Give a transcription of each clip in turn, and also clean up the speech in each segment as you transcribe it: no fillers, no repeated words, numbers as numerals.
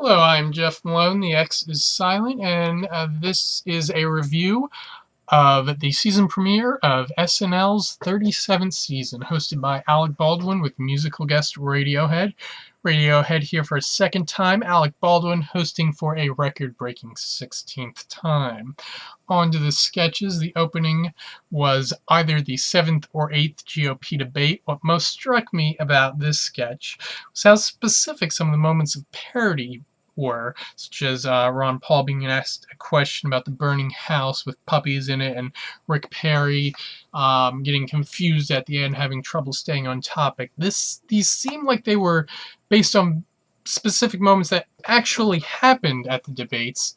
Hello, I'm Jeff Malone, the X is silent, and this is a review of the season premiere of SNL's 37th season, hosted by Alec Baldwin with musical guest Radiohead. Radiohead here for a second time, Alec Baldwin hosting for a record-breaking 16th time. On to the sketches. The opening was either the 7th or 8th GOP debate. What most struck me about this sketch was how specific some of the moments of parody were, such as Ron Paul being asked a question about the burning house with puppies in it, and Rick Perry getting confused at the end, having trouble staying on topic. These seemed like they were based on specific moments that actually happened at the debates,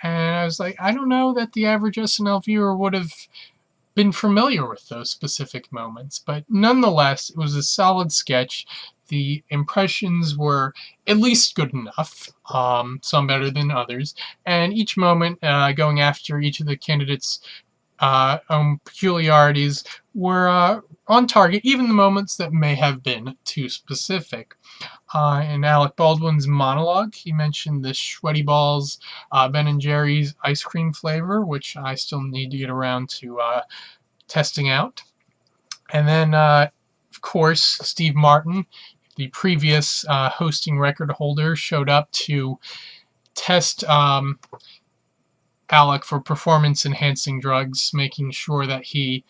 and I was like, I don't know that the average SNL viewer would have been familiar with those specific moments, but nonetheless, it was a solid sketch. The impressions were at least good enough, some better than others, and each moment going after each of the candidates' own peculiarities were on target, even the moments that may have been too specific. In Alec Baldwin's monologue, he mentioned the Sweaty Balls Ben & Jerry's ice cream flavor, which I still need to get around to testing out. And then, of course, Steve Martin, the previous hosting record holder, showed up to test Alec for performance-enhancing drugs, making sure that he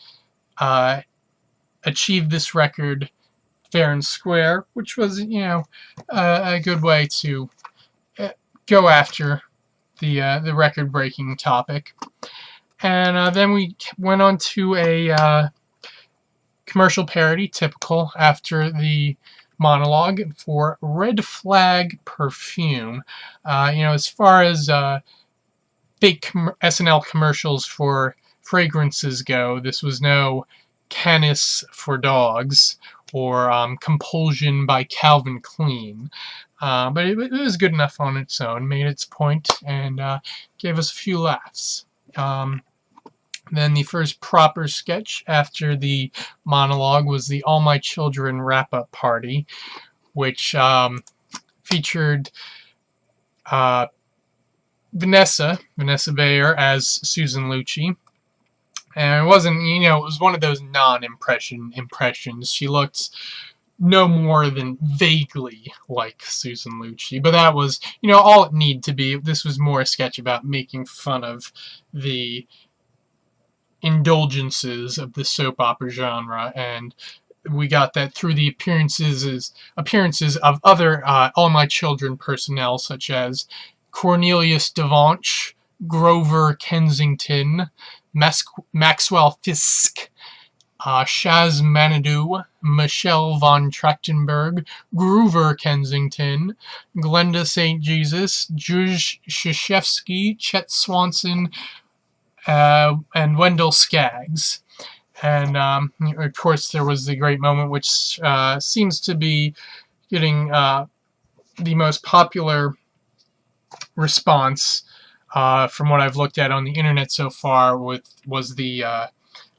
achieved this record fair and square, which was, a good way to go after the record-breaking topic. And then we went on to a commercial parody, typical, after the monologue for Red Flag perfume. As far as big SNL commercials for fragrances go, this was no Canis for dogs or Compulsion by Calvin Klein. But it was good enough on its own, made its point, and gave us a few laughs. Then the first proper sketch after the monologue was the All My Children wrap-up party, which featured Vanessa Bayer as Susan Lucci. And it wasn't, it was one of those impressions. She looked no more than vaguely like Susan Lucci. But that was, all it needed to be. This was more a sketch about making fun of the indulgences of the soap opera genre, and we got that through the appearances of other All My Children personnel, such as Cornelius Devanche, Grover Kensington, Maxwell Fisk, Shaz Manadou, Michelle von Trachtenberg, Groover Kensington, Glenda St. Jesus, Juj Krzyzewski, Chet Swanson, and Wendell Skaggs. And of course there was the great moment, which seems to be getting the most popular response from what I've looked at on the internet so far, was the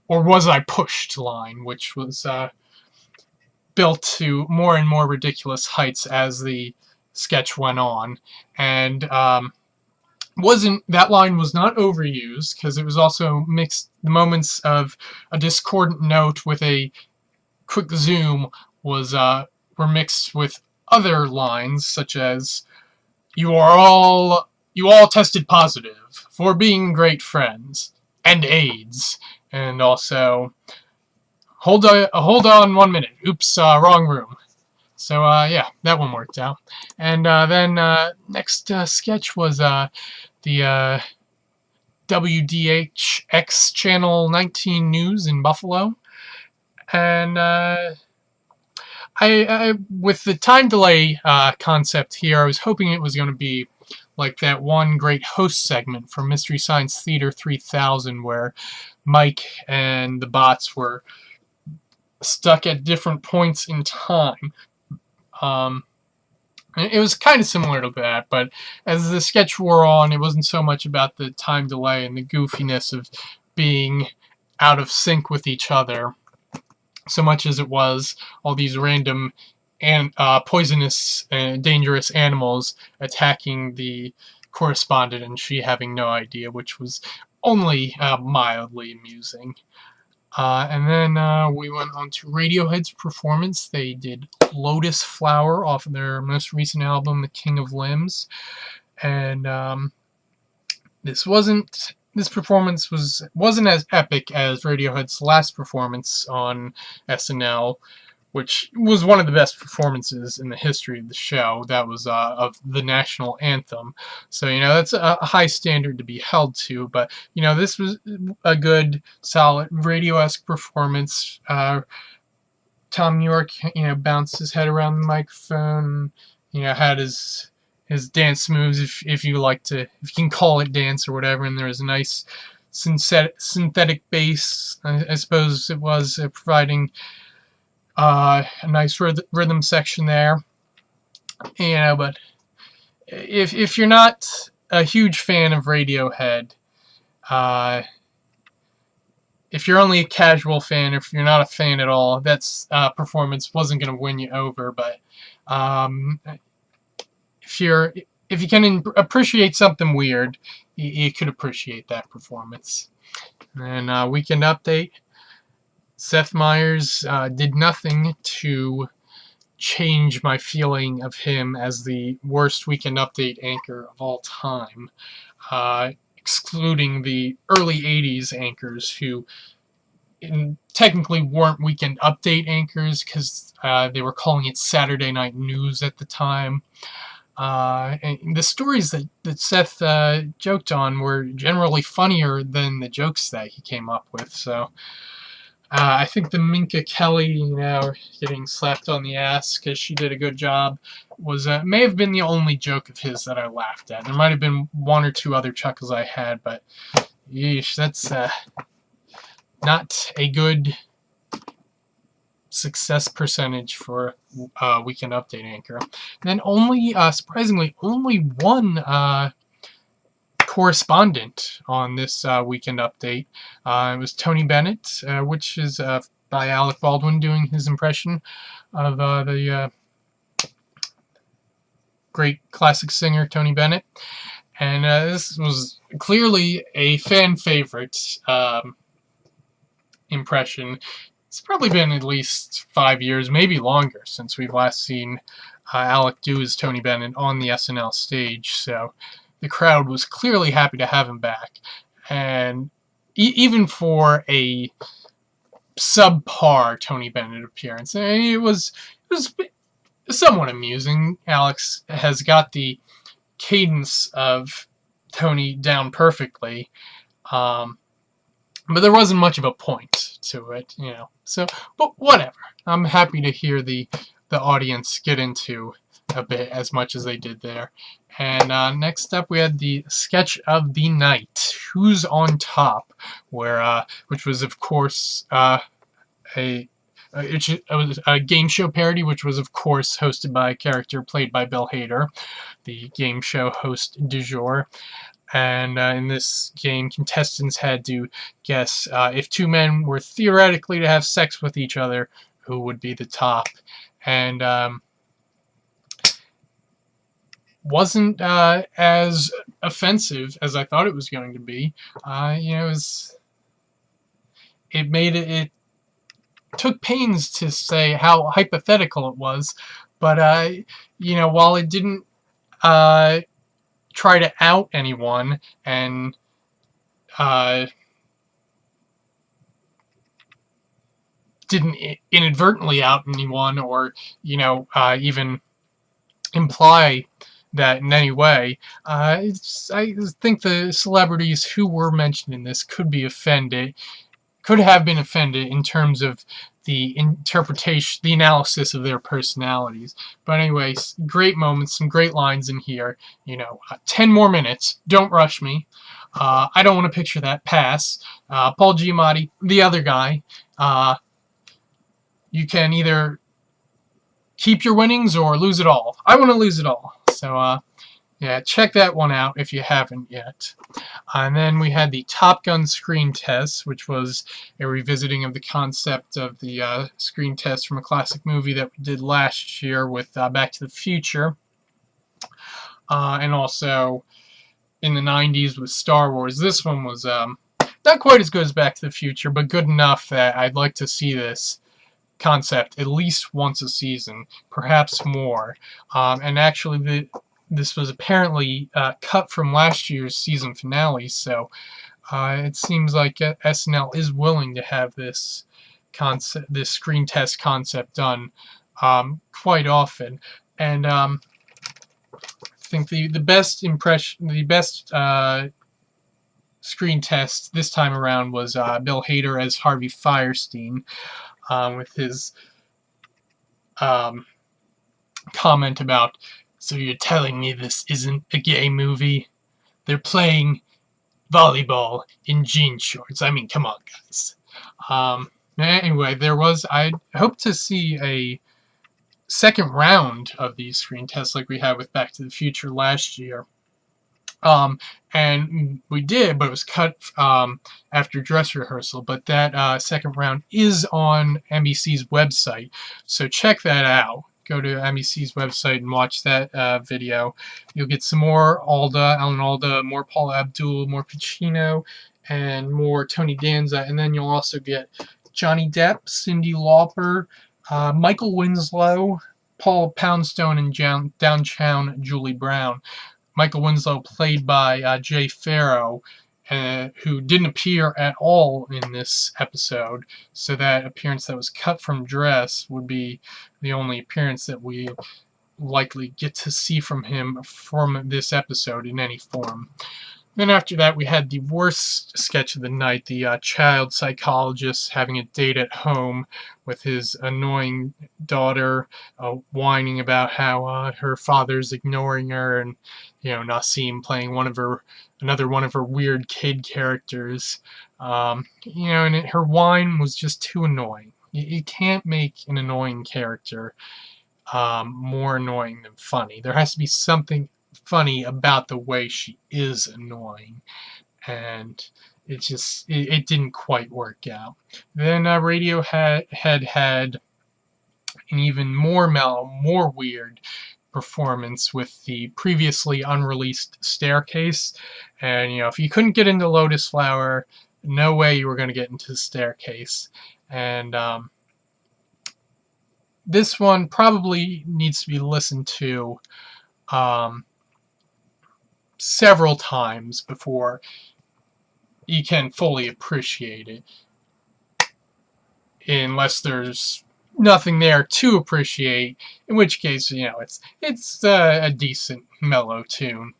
or was I pushed line, which was built to more and more ridiculous heights as the sketch went on. And that line was not overused, because it was also mixed. The moments of a discordant note with a quick zoom were mixed with other lines, such as you all tested positive for being great friends, and AIDS, and also hold on 1 minute, oops, wrong room. So yeah, that one worked out. And then next sketch was the WDHX Channel 19 News in Buffalo. And I with the time delay concept here, I was hoping it was going to be like that one great host segment from Mystery Science Theater 3000, where Mike and the bots were stuck at different points in time. It was kind of similar to that, but as the sketch wore on, it wasn't so much about the time delay and the goofiness of being out of sync with each other, so much as it was all these random poisonous and dangerous animals attacking the correspondent, and she having no idea, which was only mildly amusing. And then we went on to Radiohead's performance. They did Lotus Flower off of their most recent album, The King of Limbs. And this performance wasn't as epic as Radiohead's last performance on SNL, which was one of the best performances in the history of the show. That was of the national anthem. So, that's a high standard to be held to. But, this was a good, solid, radio-esque performance. Tom York, bounced his head around the microphone, had his dance moves, if you can call it dance or whatever, and there was a nice synthetic bass, I suppose it was, providing a nice rhythm section there. But if you're not a huge fan of Radiohead, if you're only a casual fan, if you're not a fan at all, that's performance wasn't going to win you over. But if you can appreciate something weird, you could appreciate that performance. And weekend update. Seth Meyers did nothing to change my feeling of him as the worst Weekend Update anchor of all time, excluding the early 80s anchors who technically weren't Weekend Update anchors because they were calling it Saturday Night News at the time. And the stories that Seth joked on were generally funnier than the jokes that he came up with, so I think the Minka Kelly, getting slapped on the ass because she did a good job, may have been the only joke of his that I laughed at. There might have been one or two other chuckles I had, but yeesh, that's not a good success percentage for a Weekend Update anchor. And then surprisingly, only one correspondent on this Weekend Update. It was Tony Bennett, which is by Alec Baldwin doing his impression of the great classic singer Tony Bennett. And this was clearly a fan favorite impression. It's probably been at least 5 years, maybe longer, since we've last seen Alec do his Tony Bennett on the SNL stage, so the crowd was clearly happy to have him back. And even for a subpar Tony Bennett appearance, it was somewhat amusing. Alex has got the cadence of Tony down perfectly, but there wasn't much of a point to it, So, but whatever. I'm happy to hear the audience get into a bit as much as they did there. And next up, we had the sketch of the night, Who's on Top, which was, of course, it was a game show parody, which was, of course, hosted by a character played by Bill Hader, the game show host du jour. And in this game, contestants had to guess if two men were theoretically to have sex with each other, who would be the top. And wasn't as offensive as I thought it was going to be. It took pains to say how hypothetical it was, but while it didn't try to out anyone and didn't inadvertently out anyone or even imply that in any way, I think the celebrities who were mentioned in this could have been offended in terms of the interpretation, the analysis of their personalities. But anyways, great moments, some great lines in here. 10 more minutes. Don't rush me. I don't want to picture that. Pass. Paul Giamatti, the other guy. You can either keep your winnings or lose it all. I want to lose it all. So, Yeah, check that one out if you haven't yet. And then we had the Top Gun screen test, which was a revisiting of the concept of the screen test from a classic movie that we did last year with Back to the Future. And also in the 90s with Star Wars. This one was not quite as good as Back to the Future, but good enough that I'd like to see this concept at least once a season, perhaps more. And actually, this was apparently cut from last year's season finale, so it seems like SNL is willing to have this screen test concept done quite often. And I think the best screen test this time around was Bill Hader as Harvey Fierstein, with his comment about, "So you're telling me this isn't a gay movie? They're playing volleyball in jean shorts. I mean, come on, guys." Anyway, I hope to see a second round of these screen tests like we had with Back to the Future last year. And we did, but it was cut after dress rehearsal. But that second round is on NBC's website, so check that out. Go to NBC's website and watch that video. You'll get some more Alan Alda, more Paula Abdul, more Pacino, and more Tony Danza. And then you'll also get Johnny Depp, Cyndi Lauper, Michael Winslow, Paul Poundstone, and Downtown Julie Brown. Michael Winslow played by Jay Farrow, who didn't appear at all in this episode, so that appearance that was cut from Dress would be the only appearance that we likely get to see from him from this episode in any form. Then after that, we had the worst sketch of the night, the child psychologist having a date at home with his annoying daughter, whining about how her father's ignoring her and, not seeing playing another one of her weird kid characters. And her whine was just too annoying. You can't make an annoying character more annoying than funny. There has to be something funny about the way she is annoying, and it didn't quite work out. Then Radiohead had an even more mellow, more weird performance with the previously unreleased Staircase, and if you couldn't get into Lotus Flower, no way you were going to get into the Staircase. And this one probably needs to be listened to several times before you can fully appreciate it, unless there's nothing there to appreciate, in which case it's a decent mellow tune.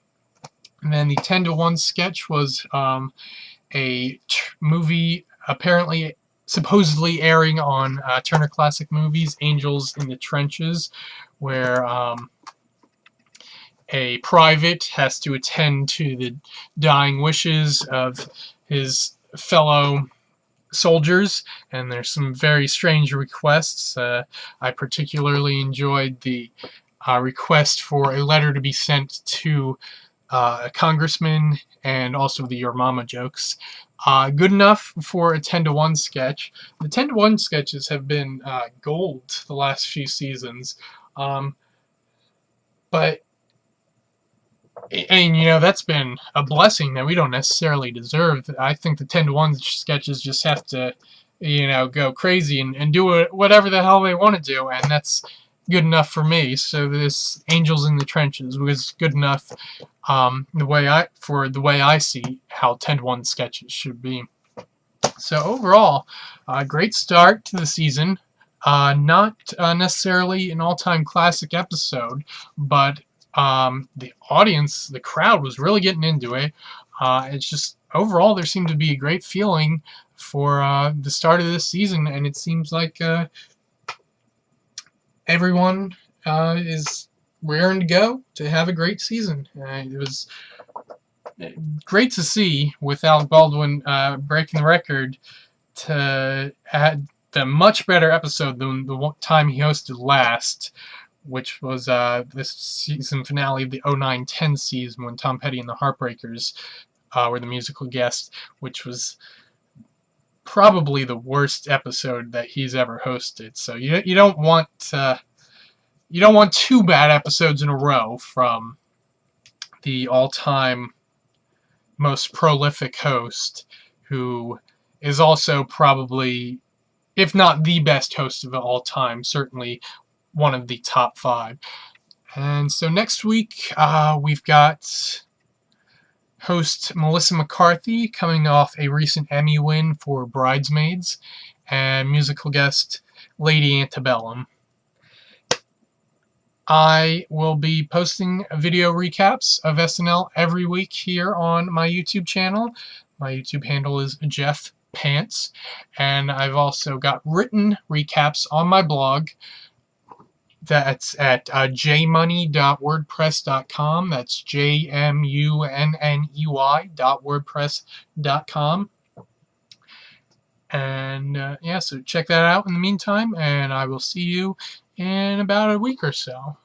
And then the 10-to-1 sketch was a movie supposedly airing on Turner Classic Movies, Angels in the Trenches, where a private has to attend to the dying wishes of his fellow soldiers, and there's some very strange requests. I particularly enjoyed the request for a letter to be sent to a congressman, and also the Your Mama jokes. Good enough for a 10-to-1 sketch. The 10-to-1 sketches have been gold the last few seasons, but that's been a blessing that we don't necessarily deserve. I think the 10-to-1 sketches just have to, go crazy and do whatever the hell they want to do, and that's good enough for me. So this Angels in the Trenches was good enough the way I see how 10-to-1 sketches should be. So overall, great start to the season. Not necessarily an all-time classic episode, but the audience, the crowd was really getting into it. It's just, overall, there seemed to be a great feeling for the start of this season, and it seems like everyone is raring to go to have a great season. It was great to see, with Alec Baldwin breaking the record, to add the much better episode than the time he hosted last, which was this season finale of the 09-10 season when Tom Petty and the Heartbreakers were the musical guests, which was probably the worst episode that he's ever hosted. So you don't want two bad episodes in a row from the all-time most prolific host, who is also probably, if not the best host of all time, certainly one of the top 5. And so next week we've got host Melissa McCarthy coming off a recent Emmy win for Bridesmaids, and musical guest Lady Antebellum. I will be posting video recaps of SNL every week here on my YouTube channel. My YouTube handle is Jeff Pants, and I've also got written recaps on my blog. That's at jmunney.wordpress.com. That's jmunney.wordpress.com. And yeah, so check that out in the meantime, and I will see you in about a week or so.